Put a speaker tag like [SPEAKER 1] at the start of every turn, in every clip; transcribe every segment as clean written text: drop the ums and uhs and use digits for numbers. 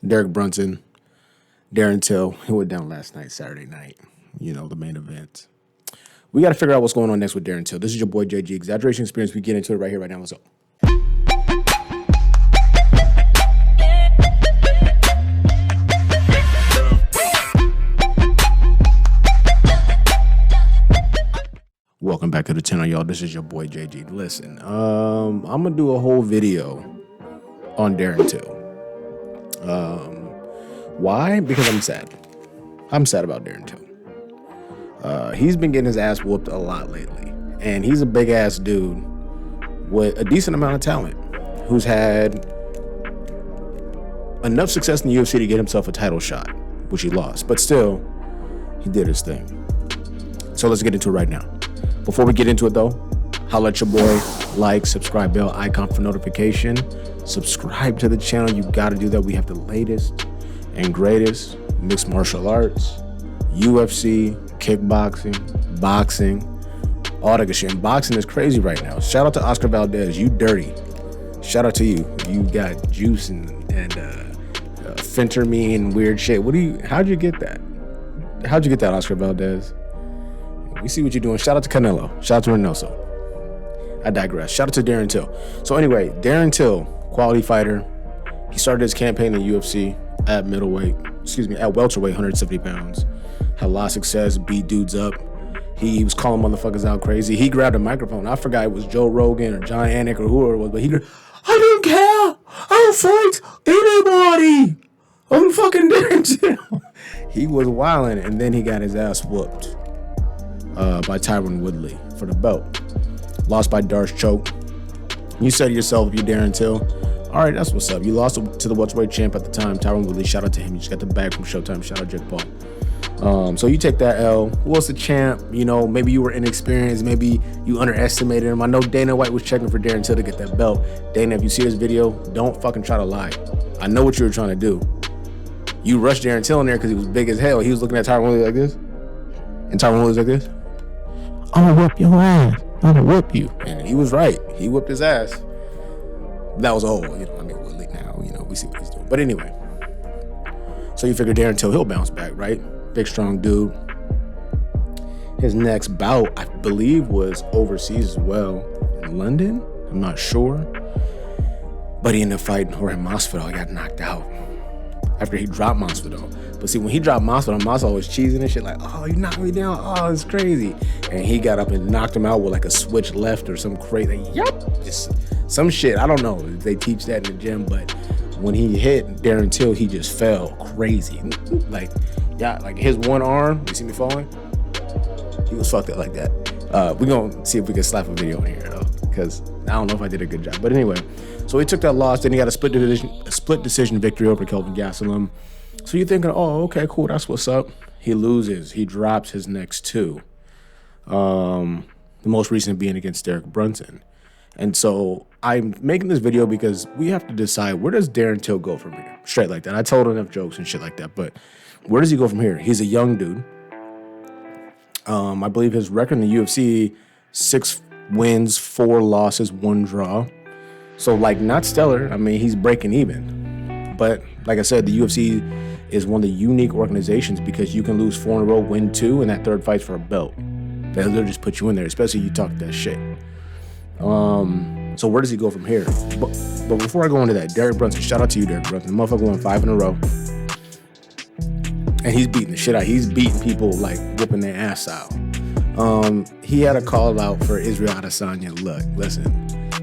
[SPEAKER 1] Derek Brunson, Darren Till, who went down last night, Saturday night. You know, the main event. We got to figure out what's going on next with Darren Till. This is your boy JG. Exaggeration Experience. We get into it right here, right now. Let's go. Welcome back to the channel, y'all. This is your boy JG. Listen, I'm gonna do a whole video on Darren Till. Why? Because I'm sad. I'm sad about Darren Till. He's been getting his ass whooped a lot lately, and he's a big ass dude with a decent amount of talent, who's had enough success in the UFC to get himself a title shot, which he lost, but still, he did his thing. So let's get into it right now. Before we get into it though, holla at your boy, like, subscribe, bell icon for notification, subscribe to the channel. You gotta do that. We have the latest and greatest mixed martial arts, UFC, kickboxing, boxing, all that good shit. And boxing is crazy right now. Shout out to Oscar Valdez, you dirty. Shout out to you. You got juice and phentermine and weird shit. How'd you get that? How'd you get that, Oscar Valdez? We see what you're doing. Shout out to Canelo. Shout out to Reynoso. I digress. Shout out to Darren Till. So anyway, Darren Till, quality fighter. He started his campaign in UFC at welterweight, 170 pounds. Had a lot of success, beat dudes up. He was calling motherfuckers out crazy. He grabbed a microphone. I forgot it was Joe Rogan or John Anik or whoever it was, but I don't care. I don't fight anybody. I'm fucking Darren Till. He was wilding, and then he got his ass whooped by Tyron Woodley for the belt. Lost by Darce choke. You said to yourself, if you're Darren Till, all right, that's what's up. You lost to the welterweight champ at the time, Tyron Woodley. Shout out to him. You just got the bag from Showtime. Shout out Jake Paul. So you take that L. Who was the champ? You know, maybe you were inexperienced. Maybe you underestimated him. I know Dana White was checking for Darren Till to get that belt. Dana, if you see this video, don't fucking try to lie. I know what you were trying to do. You rushed Darren Till in there because he was big as hell. He was looking at Tyron Woodley like this. And Tyron Woodley's like this. I'm gonna whoop your ass. I'm gonna whoop you. And he was right. He whooped his ass. That was old, Woodley now, we see what he's doing. But anyway, so you figure Darren Till, he'll bounce back, right? Big, strong dude. His next bout, I believe, was overseas as well, in London. I'm not sure. But he ended up fighting Jorge Masvidal. He got knocked out after he dropped Masvidal. But see, when he dropped Masvidal was cheesing and shit like, oh, you knocked me down. Oh, it's crazy. And he got up and knocked him out with like a switch left or some crazy, just some shit. I don't know if they teach that in the gym, but when he hit Darren Till, he just fell crazy. Like his one arm, you see me falling? He was fucked up like that. We're gonna see if we can slap a video in here though, because I don't know if I did a good job. But anyway, so he took that loss, then he got a split decision victory over Kelvin Gastelum. So you're thinking, oh, okay, cool, that's what's up. He loses. He drops his next two. The most recent being against Derek Brunson. And so I'm making this video because we have to decide, where does Darren Till go from here? Straight like that. I told enough jokes and shit like that, but where does he go from here? He's a young dude. I believe his record in the UFC, 6 wins, 4 losses, 1 draw. So like not stellar. I mean, he's breaking even. But like I said, the UFC is one of the unique organizations because you can lose 4 in a row, win 2, and that third fight's for a belt. They'll just put you in there, especially you talk that shit. So where does he go from here? But before I go into that, Derek Brunson, shout out to you, Derek Brunson. The motherfucker won 5 in a row. And he's beating the shit out. He's beating people like whooping their ass out. He had a call out for Israel Adesanya. Look, listen,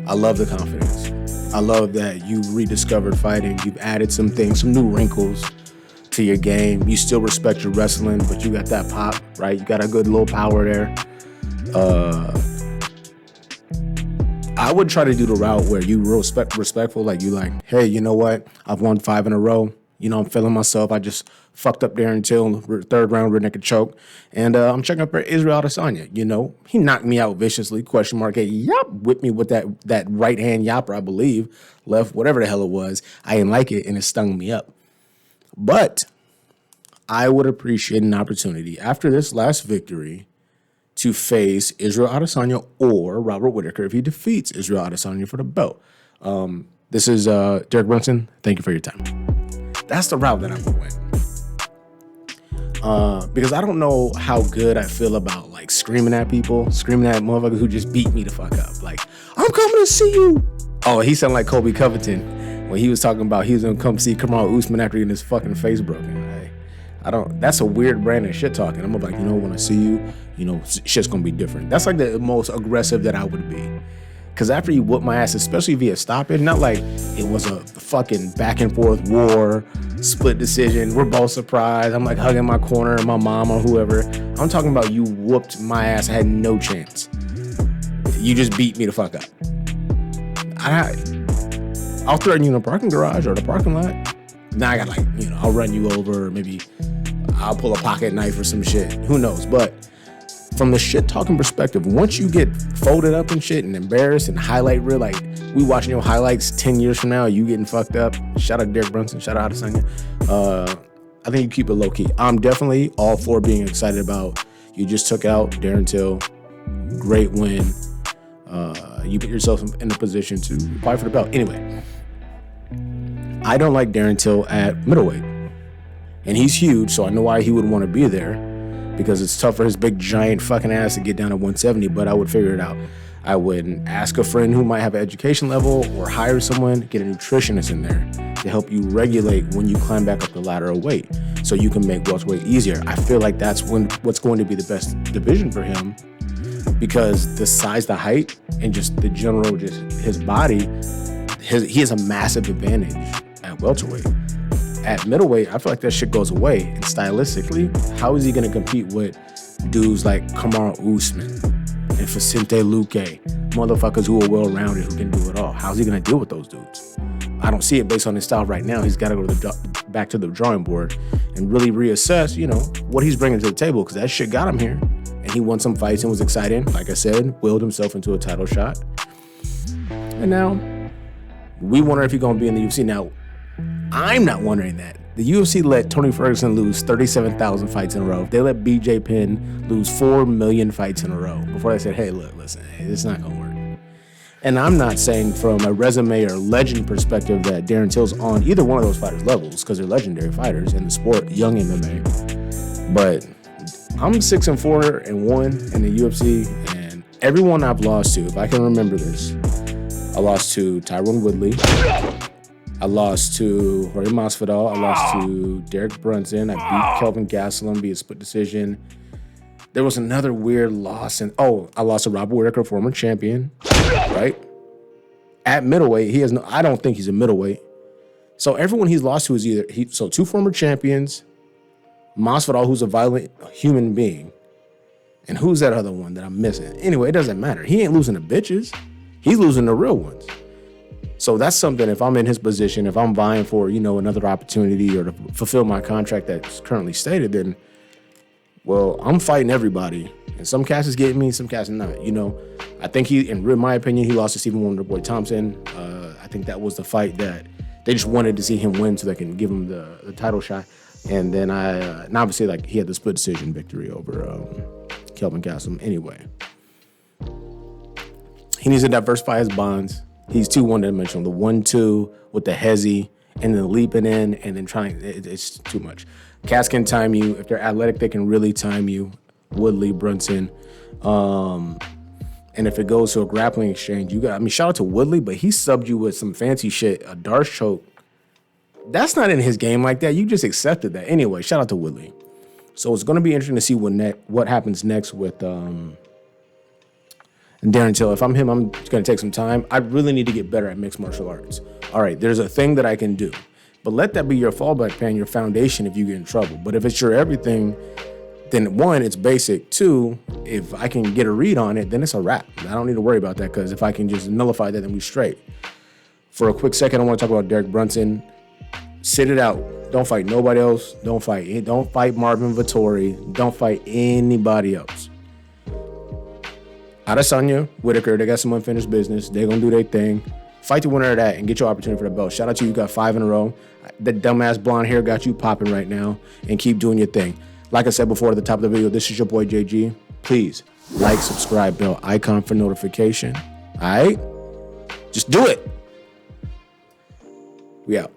[SPEAKER 1] I love the confidence. I love that you rediscovered fighting. You've added some things, some new wrinkles to your game. You still respect your wrestling, but you got that pop, right? You got a good little power there. I would try to do the route where you respectful, like you like, hey, you know what? I've won 5 in a row. I'm feeling myself. I just fucked up Darren Till, 3rd round rear naked choke. And I'm checking up for Israel Adesanya. He knocked me out viciously, question mark, hey, yup, whipped me with that right hand yapper, I believe, left, whatever the hell it was. I didn't like it, and it stung me up. But I would appreciate an opportunity after this last victory to face Israel Adesanya or Robert Whittaker if he defeats Israel Adesanya for the belt. This is Derek Brunson. Thank you for your time. That's the route that I'm going. Because I don't know how good I feel about like screaming at motherfuckers who just beat me the fuck up. Like, I'm coming to see you. Oh, he sounded like Kobe Covington when he was talking about he was gonna come see Kamaru Usman after getting his fucking face broken. I don't. That's a weird brand of shit talking. I'm like, when I see you, shit's gonna be different. That's like the most aggressive that I would be. Cause after you whoop my ass, especially via stoppage, not like it was a fucking back and forth war, split decision, we're both surprised, I'm like hugging my corner, my mom or whoever. I'm talking about you whooped my ass, I had no chance. You just beat me the fuck up. I'll threaten you in the parking garage or the parking lot. Now I got like, I'll run you over, or maybe I'll pull a pocket knife or some shit. Who knows? But from the shit talking perspective, once you get folded up and shit and embarrassed and highlight reel, like we watching your highlights 10 years from now, you getting fucked up. Shout out Derek Brunson, shout out Adesanya. I think you keep it low key. I'm definitely all for being excited about you just took out Darren Till. Great win. You put yourself in a position to fight for the belt. Anyway, I don't like Darren Till at middleweight. And he's huge, so I know why he would want to be there, because it's tough for his big giant fucking ass to get down to 170, but I would figure it out. I would ask a friend who might have an education level or hire someone, get a nutritionist in there to help you regulate when you climb back up the ladder of weight so you can make welterweight easier. I feel like that's what's going to be the best division for him, because the size, the height, and just the general, just his body, he has a massive advantage at welterweight. At middleweight, I feel like that shit goes away. And stylistically, how is he going to compete with dudes like Kamaru Usman and Vicente Luque, motherfuckers who are well-rounded, who can do it all? How's he going to deal with those dudes? I don't see it based on his style right now. He's got to go back to the drawing board and really reassess, what he's bringing to the table, because that shit got him here. And he won some fights and was exciting. Like I said, willed himself into a title shot. And now, we wonder if he's going to be in the UFC. Now, I'm not wondering that. The UFC let Tony Ferguson lose 37,000 fights in a row. They let BJ Penn lose 4 million fights in a row before they said, hey, listen, it's not going to work. And I'm not saying from a resume or legend perspective that Darren Till's on either one of those fighters' levels, because they're legendary fighters in the sport, young MMA. But I'm 6-4-1 in the UFC, and everyone I've lost to, if I can remember this, I lost to Tyron Woodley. I lost to Jorge Masvidal. I lost to Derek Brunson. I beat Kelvin Gastelum via split decision. There was another weird loss. I lost to Robert Whittaker, former champion, right? At middleweight, I don't think he's a middleweight. So everyone he's lost to is either, two former champions, Masvidal, who's a violent human being, and who's that other one that I'm missing? Anyway, it doesn't matter. He ain't losing to bitches. He's losing the real ones. So that's something, if I'm in his position, if I'm vying for, another opportunity or to fulfill my contract that's currently stated, then, well, I'm fighting everybody. And some cats is getting me, some cats are not. I think in my opinion, he lost to Stephen Wonderboy Thompson. I think that was the fight that they just wanted to see him win so they can give him the title shot. And then and obviously, like, he had the split decision victory over Kelvin Gastelum. Anyway, he needs to diversify his bonds. He's too one-dimensional. The 1-2 with the hezzy and then leaping in and then trying. It's too much. Cats can time you. If they're athletic, they can really time you. Woodley, Brunson. And if it goes to a grappling exchange, shout out to Woodley, but he subbed you with some fancy shit, a Darce choke. That's not in his game like that. You just accepted that. Anyway, shout out to Woodley. So it's going to be interesting to see what happens next with Darren Till. If I'm him, I'm going to take some time. I really need to get better at mixed martial arts. All right, there's a thing that I can do. But let that be your fallback plan, your foundation if you get in trouble. But if it's your everything, then one, it's basic. Two, if I can get a read on it, then it's a wrap. I don't need to worry about that, because if I can just nullify that, then we straight. For a quick second, I want to talk about Derek Brunson. Sit it out. Don't fight nobody else. Don't fight Marvin Vettori. Don't fight anybody else. Adesanya, Whittaker, they got some unfinished business. They're going to do their thing. Fight the winner of that and get your opportunity for the belt. Shout out to you. You got 5 in a row. That dumbass blonde hair got you popping right now. And keep doing your thing. Like I said before at the top of the video, this is your boy JG. Please like, subscribe, bell icon for notification. All right? Just do it. We out.